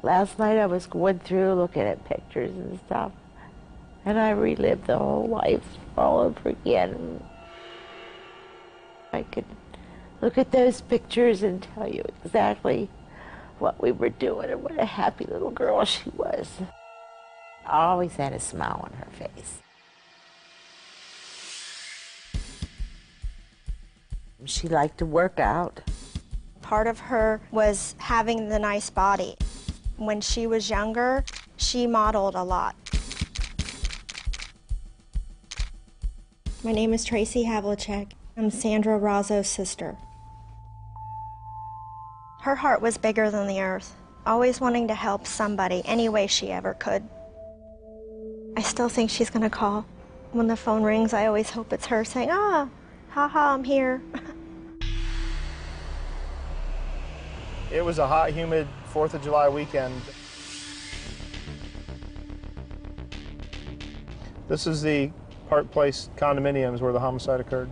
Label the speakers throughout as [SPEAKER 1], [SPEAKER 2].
[SPEAKER 1] Last night I was going through looking at pictures and stuff, and I relived the whole life all over again. I could look at those pictures and tell you exactly what we were doing and what a happy little girl she was. I always had a smile on her face. She liked to work out.
[SPEAKER 2] Part of her was having the nice body. When she was younger, she modeled a lot. My name is Tracy Havlicek. I'm Sandra Razzo's sister. Her heart was bigger than the earth, always wanting to help somebody any way she ever could. I still think she's gonna call. When the phone rings, I always hope it's her saying, "Ah, haha, I'm here."
[SPEAKER 3] It was a hot, humid 4th of July weekend. This is the Park Place condominiums where the homicide occurred.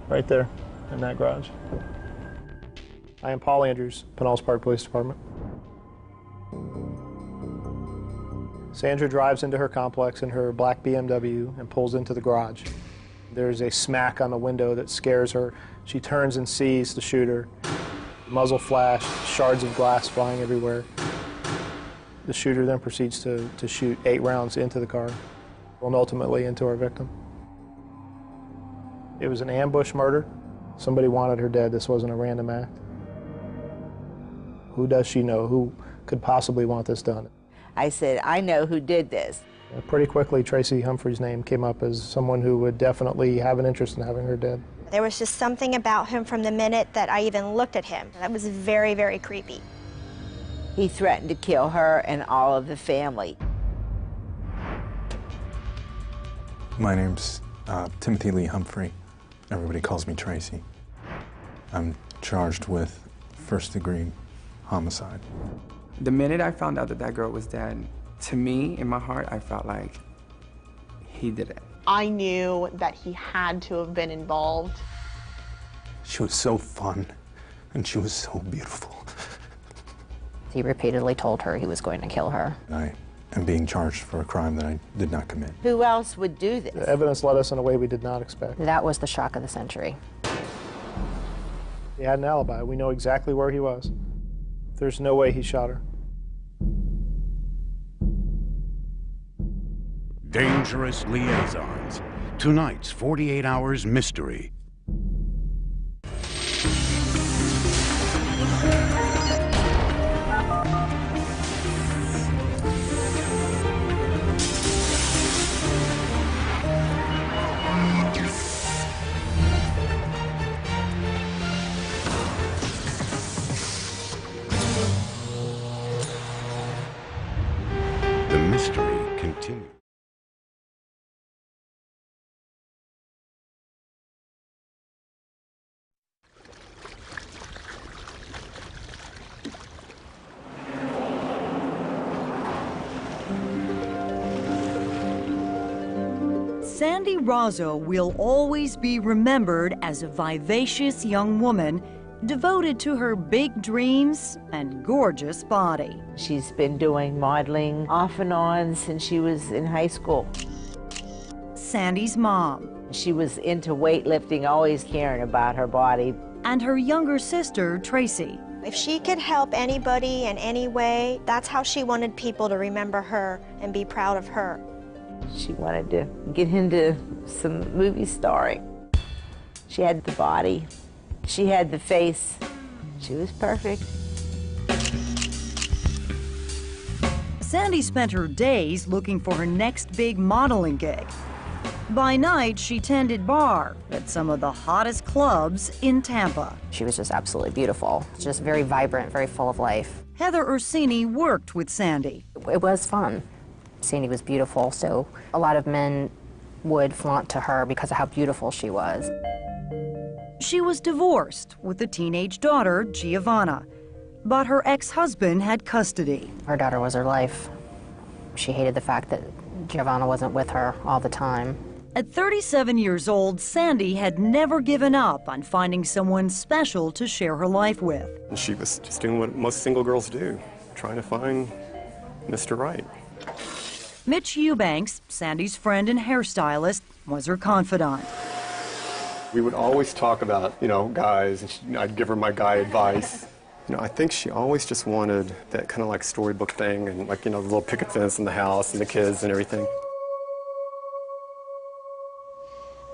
[SPEAKER 3] Right there, in that garage. I am Paul Andrews, Pinellas Park Police Department. Sandra drives into her complex in her black BMW and pulls into the garage. There's a smack on the window that scares her. She turns and sees the shooter. Muzzle flash, shards of glass flying everywhere. The shooter then proceeds to shoot 8 rounds into the car and ultimately into our victim. It was an ambush murder. Somebody wanted her dead. This wasn't a random act. Who does she know? Who could possibly want this done?
[SPEAKER 1] I said, I know who did this.
[SPEAKER 3] Pretty quickly, Tracy Humphrey's name came up as someone who would definitely have an interest in having her dead.
[SPEAKER 2] There was just something about him from the minute that I even looked at him. That was very, very creepy.
[SPEAKER 1] He threatened to kill her and all of the family.
[SPEAKER 4] My name's Timothy Lee Humphrey. Everybody calls me Tracy. I'm charged with first-degree homicide.
[SPEAKER 5] The minute I found out that that girl was dead, to me, in my heart, I felt like he did it.
[SPEAKER 6] I knew that he had to have been involved.
[SPEAKER 4] She was so fun, and she was so beautiful.
[SPEAKER 7] He repeatedly told her he was going to kill her.
[SPEAKER 4] I am being charged for a crime that I did not commit.
[SPEAKER 1] Who else would do this?
[SPEAKER 3] The evidence led us in a way we did not expect.
[SPEAKER 7] That was the shock of the century.
[SPEAKER 3] He had an alibi. We know exactly where he was. There's no way he shot her.
[SPEAKER 8] Dangerous Liaisons. Tonight's 48 Hours Mystery. The mystery continues.
[SPEAKER 9] Sandy Razzo will always be remembered as a vivacious young woman devoted to her big dreams and gorgeous body.
[SPEAKER 1] She's been doing modeling off and on since she was in high school.
[SPEAKER 9] Sandy's mom.
[SPEAKER 1] She was into weightlifting, always caring about her body.
[SPEAKER 9] And her younger sister, Tracy.
[SPEAKER 2] If she could help anybody in any way, that's how she wanted people to remember her and be proud of her.
[SPEAKER 1] She wanted to get into some movie starring. She had the body. She had the face. She was perfect.
[SPEAKER 9] Sandy spent her days looking for her next big modeling gig. By night, she tended bar at some of the hottest clubs in Tampa.
[SPEAKER 7] She was just absolutely beautiful. Just very vibrant, very full of life.
[SPEAKER 9] Heather Ursini worked with Sandy.
[SPEAKER 7] It was fun. Sandy was beautiful, so a lot of men would flaunt to her because of how beautiful she was.
[SPEAKER 9] She was divorced with a teenage daughter, Giovanna, but her ex-husband had custody.
[SPEAKER 7] Her daughter was her life. She hated the fact that Giovanna wasn't with her all the time.
[SPEAKER 9] At 37 years old, Sandy had never given up on finding someone special to share her life with.
[SPEAKER 10] She was just doing what most single girls do. trying to find Mr. Right.
[SPEAKER 9] Mitch Eubanks, Sandy's friend and hairstylist, was her confidant.
[SPEAKER 10] We would always talk about, guys, and I'd give her my guy advice. I think she always just wanted that kind of like storybook thing and like, the little picket fence in the house and the kids and everything.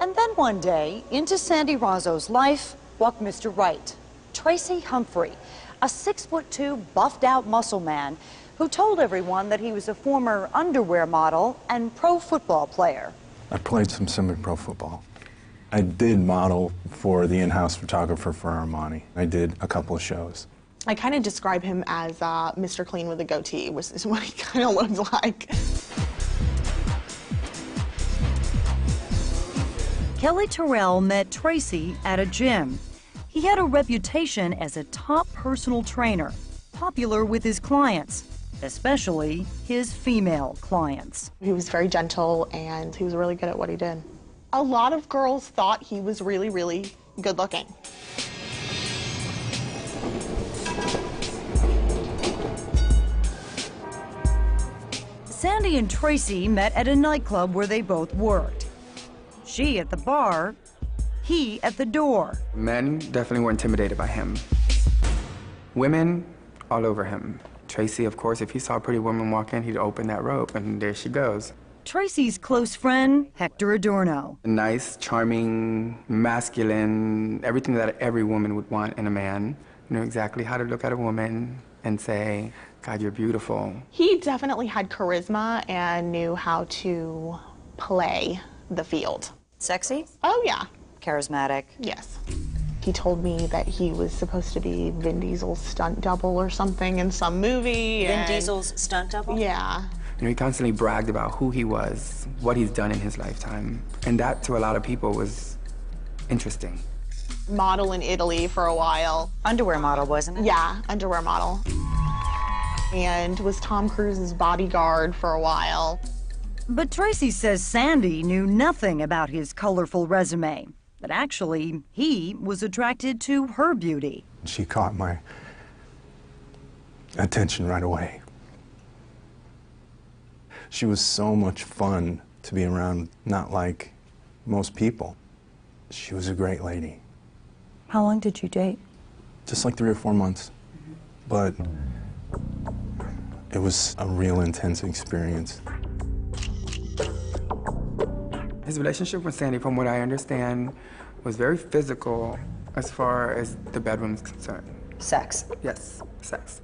[SPEAKER 9] And then one day, into Sandy Razzo's life walked Mr. Right, Tracy Humphrey, a 6'2", buffed-out muscle man who told everyone that he was a former underwear model and pro football player.
[SPEAKER 11] I played some semi-pro football. I did model for the in-house photographer for Armani. I did a couple of shows.
[SPEAKER 6] I kind of describe him as Mr. Clean with a goatee, which is what he kind of looks like.
[SPEAKER 9] Kelly Terrell met Tracy at a gym. He had a reputation as a top personal trainer, popular with his clients, especially his female clients.
[SPEAKER 6] He was very gentle and he was really good at what he did. A lot of girls thought he was really, really good looking.
[SPEAKER 9] Sandy and Tracy met at a nightclub where they both worked. She at the bar, he at the door.
[SPEAKER 5] Men definitely were intimidated by him. Women all over him. Tracy, of course, if he saw a pretty woman walk in, he'd open that rope, and there she goes.
[SPEAKER 9] Tracy's close friend, Hector Adorno.
[SPEAKER 5] Nice, charming, masculine, everything that every woman would want in a man. Knew exactly how to look at a woman and say, God, you're beautiful.
[SPEAKER 6] He definitely had charisma and knew how to play the field.
[SPEAKER 12] Sexy?
[SPEAKER 6] Oh, yeah.
[SPEAKER 12] Charismatic?
[SPEAKER 6] Yes. He told me that he was supposed to be Vin Diesel's stunt double or something in some movie.
[SPEAKER 12] Vin Diesel's stunt double?
[SPEAKER 6] Yeah.
[SPEAKER 5] He constantly bragged about who he was, what he's done in his lifetime. And that, to a lot of people, was interesting.
[SPEAKER 6] Model in Italy for a while.
[SPEAKER 12] Underwear model, wasn't it?
[SPEAKER 6] Yeah, underwear model. And was Tom Cruise's bodyguard for a while.
[SPEAKER 9] But Tracy says Sandy knew nothing about his colorful resume, that actually he was attracted to her beauty.
[SPEAKER 11] She caught my attention right away. She was so much fun to be around, not like most people. She was a great lady.
[SPEAKER 12] How long did you date?
[SPEAKER 11] Just like 3 or 4 months. But it was a real intense experience.
[SPEAKER 5] His relationship with Sandy, from what I understand, was very physical as far as the bedroom's concerned.
[SPEAKER 12] Sex?
[SPEAKER 5] Yes, sex.